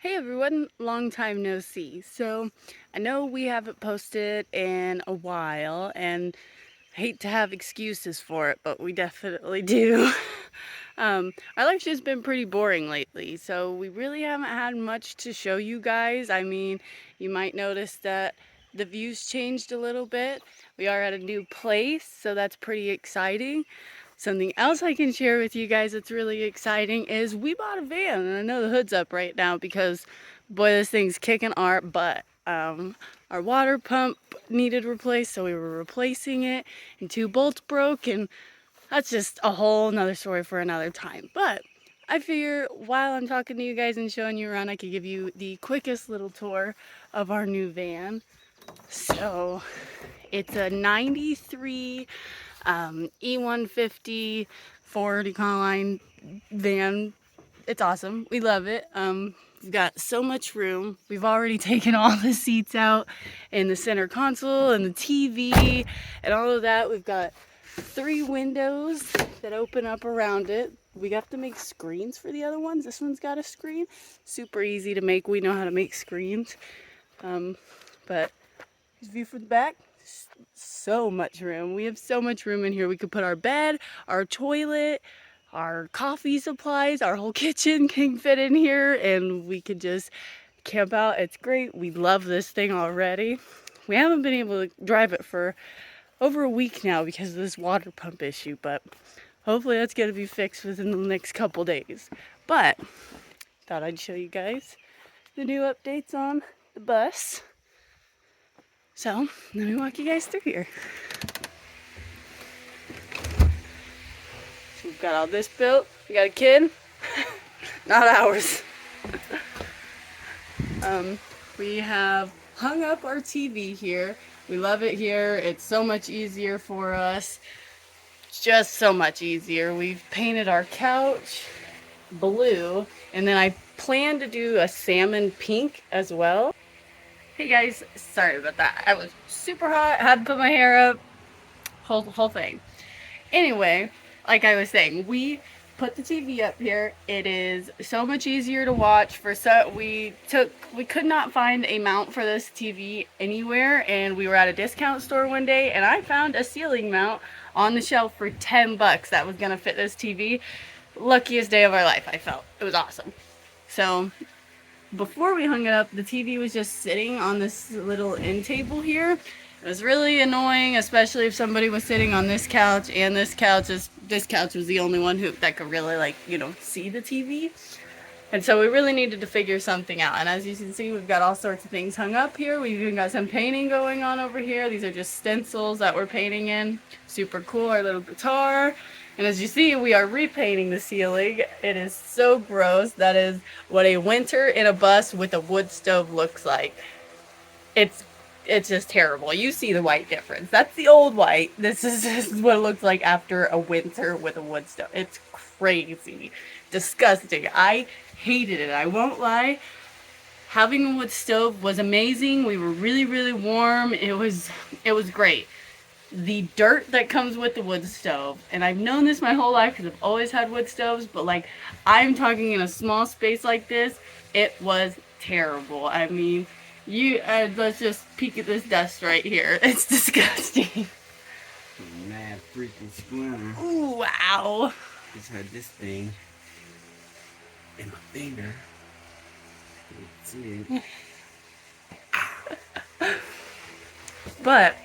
Hey everyone, long time no see. So I know we haven't posted in a while and I hate to have excuses for it, but we definitely do. Our life's just been pretty boring lately, so we really haven't had much to show you guys. I mean, you might notice that the views changed a little bit. We are at a new place, so that's pretty exciting. Something else I can share with you guys that's really exciting is we bought a van, and I know the hood's up right now because, boy, this thing's kicking our butt. Our water pump needed replaced, so we were replacing it, and two bolts broke, and that's just a whole nother story for another time. But I figure while I'm talking to you guys and showing you around, I could give you the quickest little tour of our new van. So it's a 93 E150 Ford Econoline van. It's awesome. We love it. We've got so much room. We've already taken all the seats out in the center console and the TV and all of that. We've got 3 windows that open up around it. We have to make screens for the other ones. This one's got a screen. Super easy to make. We know how to make screens. But view from the back, so much room. We have so much room in here. We could put our bed, our toilet, our coffee supplies, our whole kitchen can fit in here, and we could just camp out. It's great. We love this thing already. We haven't been able to drive it for over a week now because of this water pump issue, but hopefully that's going to be fixed within the next couple days. But thought I'd show you guys the new updates on the bus. So let me walk you guys through here. So we've got all this built. We got a kid, not ours. We have hung up our TV here. We love it here. It's so much easier for us. It's just so much easier. We've painted our couch blue, and then I plan to do a salmon pink as well. Hey guys, sorry about that. I was super hot, had to put my hair up, whole thing. Anyway, like I was saying, we put the TV up here. It is so much easier to watch. We could not find a mount for this TV anywhere, and we were at a discount store one day, and I found a ceiling mount on the shelf for 10 bucks that was gonna fit this TV. Luckiest day of our life, I felt. It was awesome. So before we hung it up, the TV was just sitting on this little end table here. It was really annoying, especially if somebody was sitting on this couch and this couch. This couch was the only one that could really see the TV. And so we really needed to figure something out. And as you can see, we've got all sorts of things hung up here. We've even got some painting going on over here. These are just stencils that we're painting in. Super cool, our little guitar. And as you see, we are repainting the ceiling. It is so gross. That is what a winter in a bus with a wood stove looks like. It's just terrible. You see the white difference. That's the old white. This is what it looks like after a winter with a wood stove. It's crazy. Disgusting. I hated it. I won't lie. Having a wood stove was amazing. We were really, really warm. It was great. The dirt that comes with the wood stove, and I've known this my whole life because I've always had wood stoves, but I'm talking in a small space like this, it was terrible. I mean, let's just peek at this dust right here. It's disgusting. Mad freaking splinter. Ooh, wow. Just had this thing in my finger. That's it. But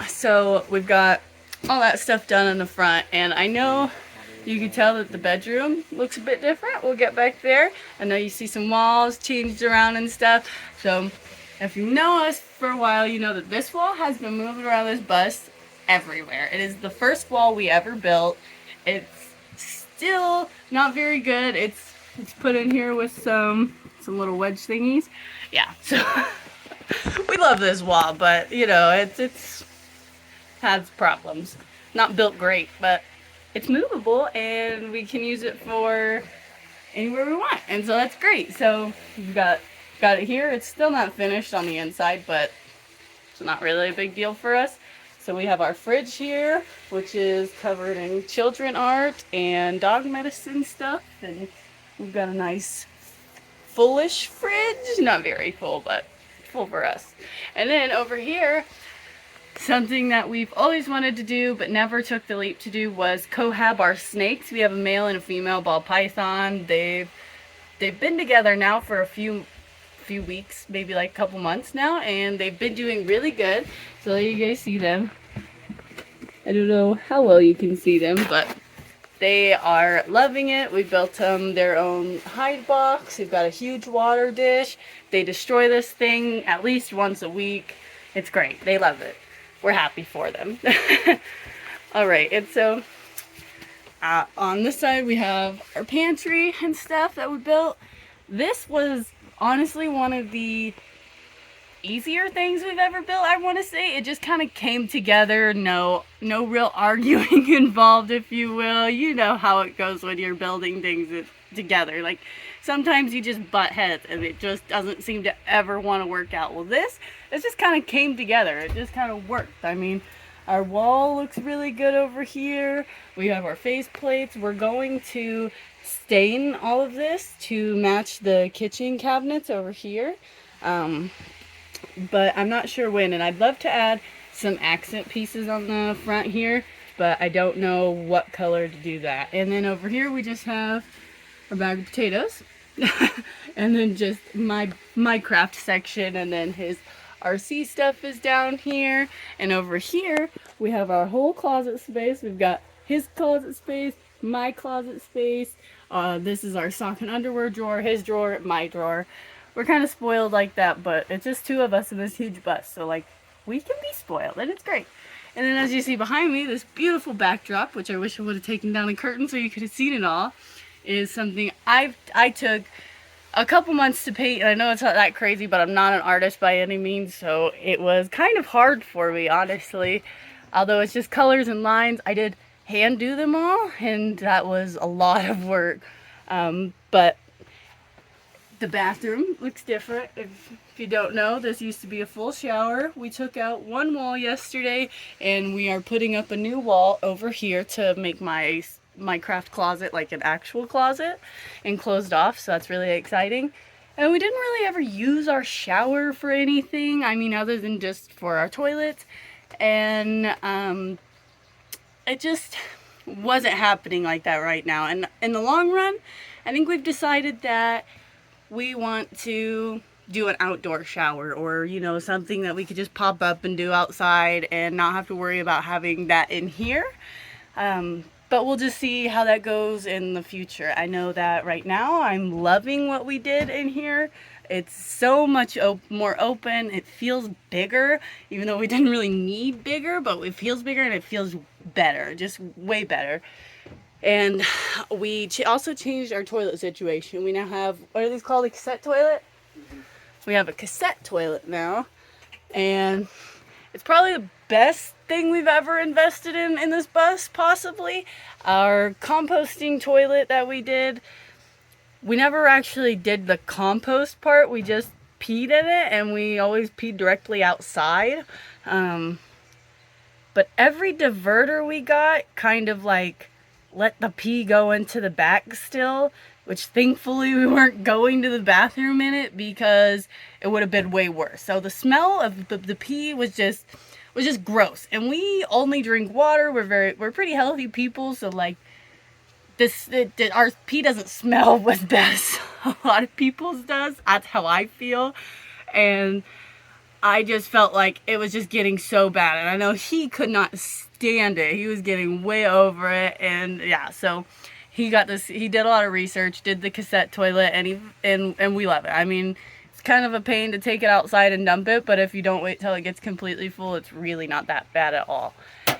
so we've got all that stuff done in the front, and I know you can tell that the bedroom looks a bit different. We'll get back there. I know you see some walls changed around and stuff. So if you know us for a while, you know that this wall has been moving around this bus everywhere. It is the first wall we ever built. It's still not very good. It's put in here with some little wedge thingies. Yeah, so we love this wall, but it's has problems. Not built great, but it's movable and we can use it for anywhere we want. And so that's great. So we've got it here. It's still not finished on the inside, but it's not really a big deal for us. So we have our fridge here, which is covered in children art and dog medicine stuff. And we've got a nice fullish fridge. Not very full, but full for us. And then over here, something that we've always wanted to do but never took the leap to do was cohab our snakes. We have a male and a female ball python. They've been together now for a few weeks, maybe like a couple months now, and they've been doing really good. So there you guys see them. I don't know how well you can see them, but they are loving it. We built them their own hide box. We've got a huge water dish. They destroy this thing at least once a week. It's great. They love it. We're happy for them. All right, and so on this side we have our pantry and stuff that we built. This was honestly one of the easier things we've ever built, I want to say. It just kind of came together. No real arguing involved, if you will. You know how it goes when you're building things together. Like, sometimes you just butt heads and it just doesn't seem to ever want to work out. Well, it just kind of came together. It just kind of worked. I mean, our wall looks really good over here. We have our face plates. We're going to stain all of this to match the kitchen cabinets over here. But I'm not sure when, and I'd love to add some accent pieces on the front here, but I don't know what color to do that. And then over here we just have our bag of potatoes and then just my craft section, and then his RC stuff is down here. And over here we have our whole closet space. We've got his closet space, my closet space. This is our sock and underwear drawer, his drawer, my drawer. We're kind of spoiled like that, but it's just two of us in this huge bus, so like, we can be spoiled, and it's great. And then as you see behind me, this beautiful backdrop, which I wish I would have taken down a curtain so you could have seen it all, is something I took a couple months to paint. And I know it's not that crazy, but I'm not an artist by any means, so it was kind of hard for me, honestly. Although it's just colors and lines, I did hand do them all, and that was a lot of work. But the bathroom looks different. If you don't know, this used to be a full shower. We took out one wall yesterday, and we are putting up a new wall over here to make my craft closet like an actual closet and closed off, so that's really exciting. And we didn't really ever use our shower for anything, I mean, other than just for our toilets. And it just wasn't happening like that right now. And in the long run, I think we've decided that we want to do an outdoor shower, or, you know, something that we could just pop up and do outside and not have to worry about having that in here. But we'll just see how that goes in the future. I know that right now I'm loving what we did in here. It's so much more open. It feels bigger, even though we didn't really need bigger, but it feels bigger and it feels better, just way better. And we also changed our toilet situation. We now have, what are these called, a cassette toilet? Mm-hmm. We have a cassette toilet now, and it's probably the best thing we've ever invested in this bus, possibly. Our composting toilet that we did, we never actually did the compost part. We just peed in it, and we always peed directly outside. But every diverter we got kind of like let the pee go into the back still, which thankfully we weren't going to the bathroom in it, because it would have been way worse. So the smell of the pee was just gross. And we only drink water. We're pretty healthy people, so like our pee doesn't smell as bad as a lot of people's does. That's how I feel. And I just felt like it was just getting so bad, and I know he could not stand it. He was getting way over it, and yeah, so he did a lot of research, did the cassette toilet, and we love it. I mean, it's kind of a pain to take it outside and dump it, but if you don't wait till it gets completely full, it's really not that bad at all.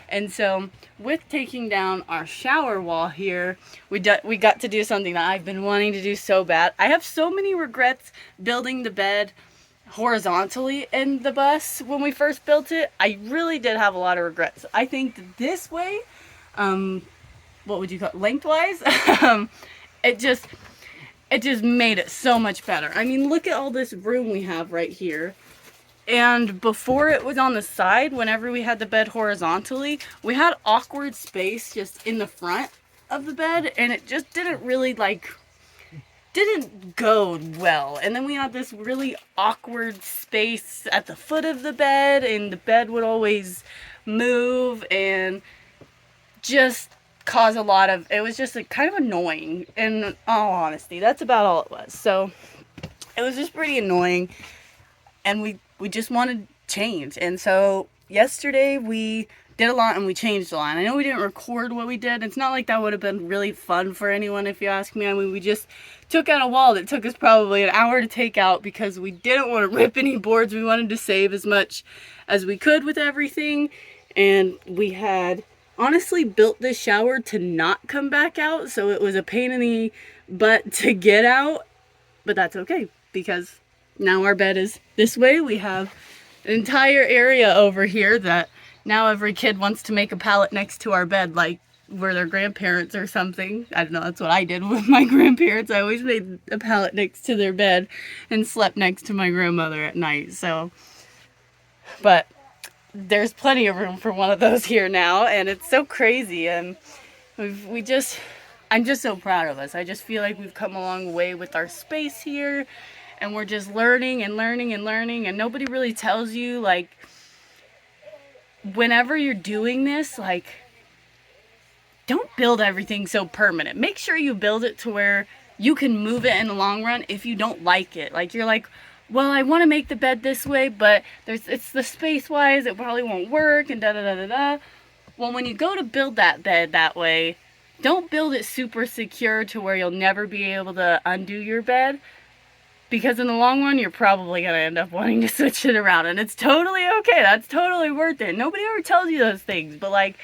And so with taking down our shower wall here, we got to do something that I've been wanting to do so bad. I have so many regrets building the bed horizontally in the bus when we first built it. I really did have a lot of regrets. I think that this way, what would you call it, lengthwise, it just made it so much better. I mean, look at all this room we have right here. And before it was on the side, whenever we had the bed horizontally, we had awkward space just in the front of the bed, and it just didn't really like, didn't go well. And then we had this really awkward space at the foot of the bed, and the bed would always move and just cause a lot of, it was just like kind of annoying, in all honesty. That's about all it was. So it was just pretty annoying, and we just wanted change. And so yesterday we did a lot and we changed a lot. I know we didn't record what we did. It's not like that would have been really fun for anyone, if you ask me. I mean, we just took out a wall that took us probably an hour to take out because we didn't want to rip any boards. We wanted to save as much as we could with everything. And we had honestly built this shower to not come back out, so it was a pain in the butt to get out, but that's okay because now our bed is this way. We have an entire area over here that now every kid wants to make a pallet next to our bed, like we're their grandparents or something. I don't know, that's what I did with my grandparents. I always made a pallet next to their bed and slept next to my grandmother at night. So, but there's plenty of room for one of those here now, and it's so crazy. And I'm just so proud of us. I just feel like we've come a long way with our space here, and we're just learning and learning and learning, and nobody really tells you, like, whenever you're doing this, like, don't build everything so permanent. Make sure you build it to where you can move it in the long run if you don't like it. Like, you're like, well, I want to make the bed this way, but it's the space-wise, it probably won't work, and da-da-da-da-da. Well, when you go to build that bed that way, don't build it super secure to where you'll never be able to undo your bed, because in the long run, you're probably going to end up wanting to switch it around, and it's totally okay. That's totally worth it. Nobody ever tells you those things, but, like,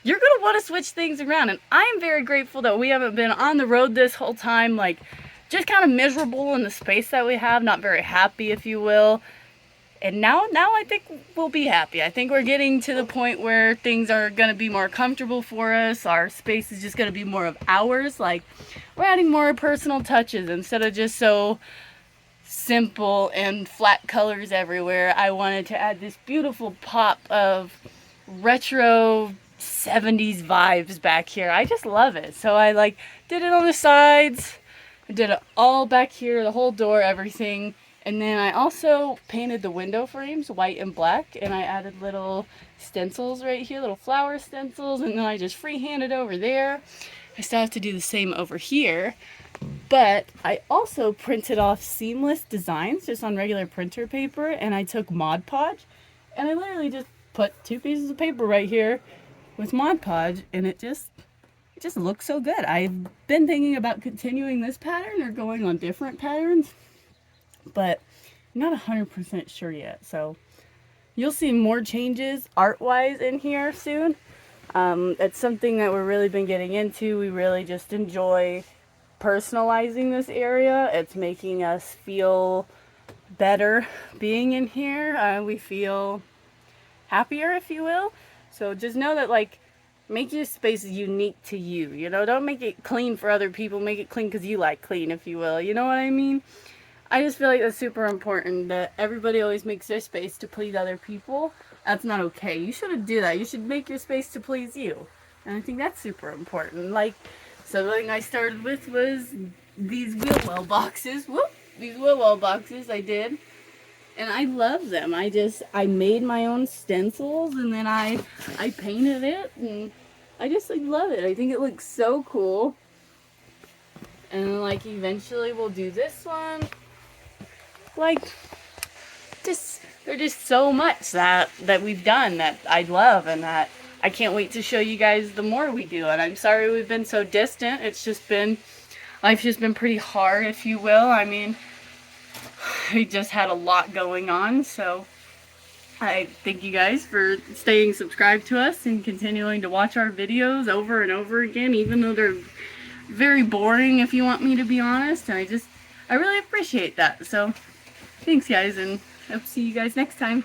you're going to want to switch things around, and I'm very grateful that we haven't been on the road this whole time, like, just kind of miserable in the space that we have, not very happy, if you will. And now I think we'll be happy. I think we're getting to the point where things are going to be more comfortable for us. Our space is just going to be more of ours. Like, we're adding more personal touches instead of just so simple and flat colors everywhere. I wanted to add this beautiful pop of retro 70s vibes back here. I just love it. So I like did it on the sides. I did it all back here, the whole door, everything. And then I also painted the window frames white and black, and I added little stencils right here, little flower stencils, and then I just freehanded over there. I still have to do the same over here, but I also printed off seamless designs just on regular printer paper, and I took Mod Podge, and I literally just put 2 pieces of paper right here with Mod Podge, and it just looks so good. I've been thinking about continuing this pattern or going on different patterns, but I'm not 100% sure yet. So you'll see more changes art-wise in here soon. It's something that we've really been getting into. We really just enjoy personalizing this area. It's making us feel better being in here. We feel happier, if you will. So just know that, like, make your space unique to you. You know, don't make it clean for other people. Make it clean because you like clean, if you will. You know what I mean? I just feel like that's super important, that everybody always makes their space to please other people. That's not okay. You shouldn't do that. You should make your space to please you. And I think that's super important. Like, something I started with was these wheel well boxes. Whoop! These wheel well boxes I did. And I love them. I made my own stencils, and then I painted it, and I just like love it. I think it looks so cool. And like eventually we'll do this one. Like, there's just so much that we've done that I love, and that I can't wait to show you guys the more we do. And I'm sorry we've been so distant. Life's just been pretty hard, if you will. I mean, we just had a lot going on, so I thank you guys for staying subscribed to us and continuing to watch our videos over and over again, even though they're very boring, if you want me to be honest. And I really appreciate that. So thanks, guys, and I'll see you guys next time.